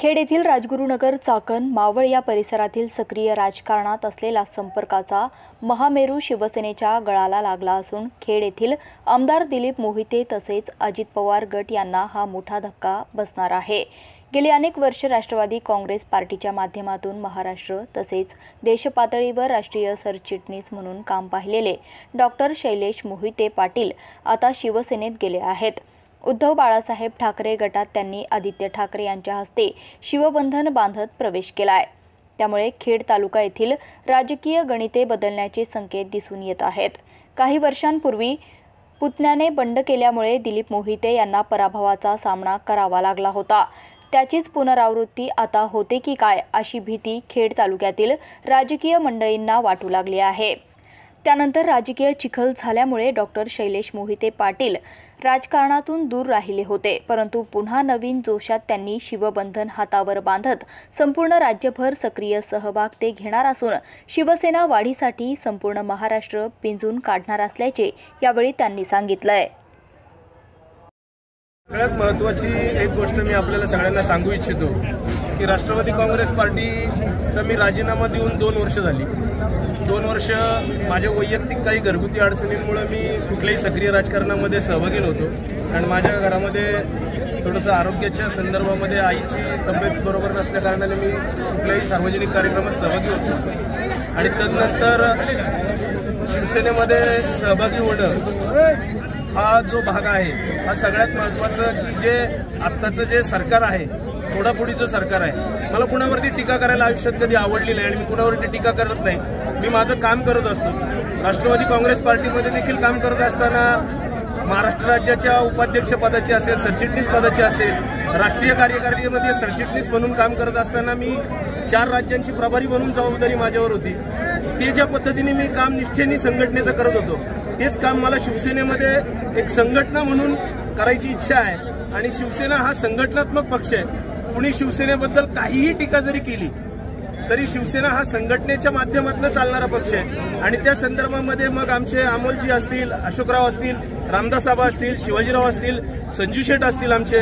खेड येथील राजगुरुनगर, चाकण, मावळ या परिसरातील सक्रिय राजकारणात असलेला संपर्काचा महामेरू शिवसेनेच्या गळाला लागला असून खेड येथील आमदार दिलीप मोहिते तसेच अजित पवार गट यांना हा मोठा धक्का बसणार आहे। गेली अनेक वर्षे राष्ट्रवादी काँग्रेस पार्टीच्या माध्यमातून महाराष्ट्र तसेच देशपातळीवर राष्ट्रीय सरचिटणीस म्हणून काम पाहिलेले डॉक्टर शैलेश मोहिते पाटील आता शिवसेनेत गेले आहेत। उद्धव बाळासाहेब ठाकरे गटात त्यांनी आदित्य ठाकरे यांच्या हस्ते शिवबंधन बांधत प्रवेश केलाय। त्यामुळे खेड तालुका येथील राजकीय गणिते बदलण्याचे संकेत दिसून येत आहेत। काही वर्षांपूर्वी पुतण्याने बंड केल्यामुळे दिलीप मोहिते यांना पराभवाचा सामना करावा लागला होता। त्याचीच पुनरावृत्ती आता होते की काय अशी भीती खेड तालुक्यातील राजकीय मंडळींना वाटू लागली आहे। त्यानंतर राजकीय चिखल झाल्यामुळे डॉक्टर शैलेश मोहिते पाटील राजकारणातून दूर राहिले होते, परंतु पुन्हा नवीन जोशात त्यांनी शिवबंधन हातावर बांधत संपूर्ण राज्यभर सक्रिय सहभाग ते घेणार असून शिवसेना वाढीसाठी संपूर्ण महाराष्ट्र पिंजून काढणार असल्याचे यावेळी त्यांनी सांगितलंय। सगळ्यात महत्त्वाची एक गोष्ट मी आपल्याला सगळ्यांना सांगू इच्छितो की राष्ट्रवादी काँग्रेस पार्टीचा मी राजीनामा देऊन 2 वर्ष झाली। 2 वर्ष माझ्या वैयक्तिक काही घरगुती अडचणींमुळे मी कुठल्याही सक्रिय राजकारणामध्ये सहभागी नव्हतो, कारण माझ्या घरामध्ये थोडंसं आरोग्याच्या संदर्भामध्ये आईची तब्येत बरोबर नसल्या कारणाने मी कुठल्याही सार्वजनिक कार्यक्रमात सहभागी होतो आणि तदनंतर शिवसेनेमध्ये सहभागी होणं हा जो भाग आहे हा सगळ्यात महत्त्वाचं की जे आत्ताचं जे सरकार आहे, पुढापुढीचं सरकार आहे, मला कुणावरती टीका करायला आयुष्यात कधी आवडली नाही आणि मी कुणावरती टीका करत नाही। मी माझं काम करत असतो। राष्ट्रवादी काँग्रेस पार्टीमध्ये देखील काम करत असताना महाराष्ट्र राज्याच्या उपाध्यक्ष पदाची असेल, सरचिटणीस पदाची असेल, राष्ट्रीय कार्यकारिणीमध्ये सरचिटणीस म्हणून काम करत असताना मी 4 राज्यांची प्रभारी म्हणून जबाबदारी माझ्यावर होती। ते ज्या पद्धतीने मी काम निष्ठेने संघटनेचं करत होतो तेच काम मला शिवसेनेमध्ये एक संघटना म्हणून करायची इच्छा आहे आणि शिवसेना हा संघटनात्मक पक्ष आहे। कुणी शिवसेनेबद्दल काहीही टीका जरी केली तरी शिवसेना हा संघटनेच्या माध्यमातून चालणारा पक्ष आहे आणि त्या संदर्भामध्ये मग आमचे अमोलजी असतील, अशोकराव असतील, रामदास आबा असतील, शिवाजीराव असतील, संजू शेठ असतील, आमचे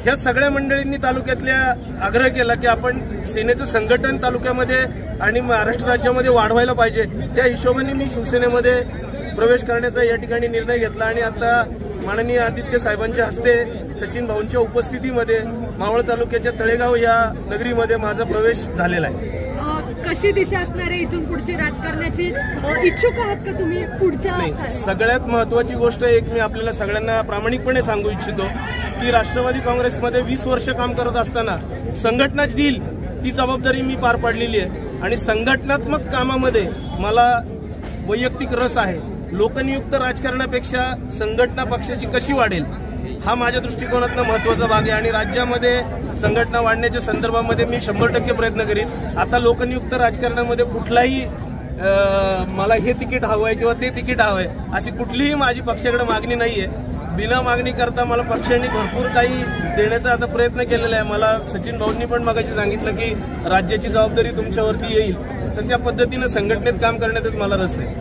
ह्या सगळ्या मंडळींनी तालुक्यातल्या आग्रह केला की आपण सेनेचं संघटन तालुक्यामध्ये आणि महाराष्ट्र राज्यामध्ये वाढवायला पाहिजे। त्या हिशोबाने मी शिवसेनेमध्ये प्रवेश करण्याचा या ठिकाणी निर्णय घेतला आणि आता माननीय आदित्य साहेबांच्या हस्ते सचिन भाऊंच्या उपस्थितीमध्ये मावळ तालुक्याच्या तळेगाव या नगरीमध्ये माझा प्रवेश झालेला आहे। कशी दिशा असणार आहे इथून पुढची राजकारणाची, इच्छुक आहात का तुम्ही पुढच्या? सगळ्यात महत्त्वाची गोष्ट एक मी आपल्याला सगळ्यांना प्रामाणिकपणे सांगू इच्छितो की राष्ट्रवादी काँग्रेसमध्ये 20 वर्ष काम करत असताना संघटना देईल ती जबाबदारी मी पार पाडलेली आहे आणि संघटनात्मक कामामध्ये मला वैयक्तिक रस आहे। लोकनियुक्त राजकारणापेक्षा संघटना पक्षाची कशी वाढेल हा माझ्या दृष्टिकोनातून महत्त्वाचा भाग आहे आणि राज्यामध्ये संघटना वाढण्याच्या संदर्भामध्ये मी 100% प्रयत्न करीन। आता लोकनियुक्त राजकारणामध्ये कुठलाही मला हे तिकीट हवं आहे किंवा ते तिकीट हवं आहे अशी कुठलीही माझी पक्षाकडे मागणी नाही आहे। बिना मागणी करता मला पक्षांनी भरपूर काही देण्याचा आता प्रयत्न केलेला आहे। मला सचिन भाऊंनी पण मगाशी सांगितलं की राज्याची जबाबदारी तुमच्यावरती येईल, तर त्या पद्धतीनं संघटनेत काम करण्यातच मला रस आहे।